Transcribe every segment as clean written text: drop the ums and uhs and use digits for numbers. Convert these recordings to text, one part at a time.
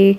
1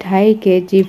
2.5 kg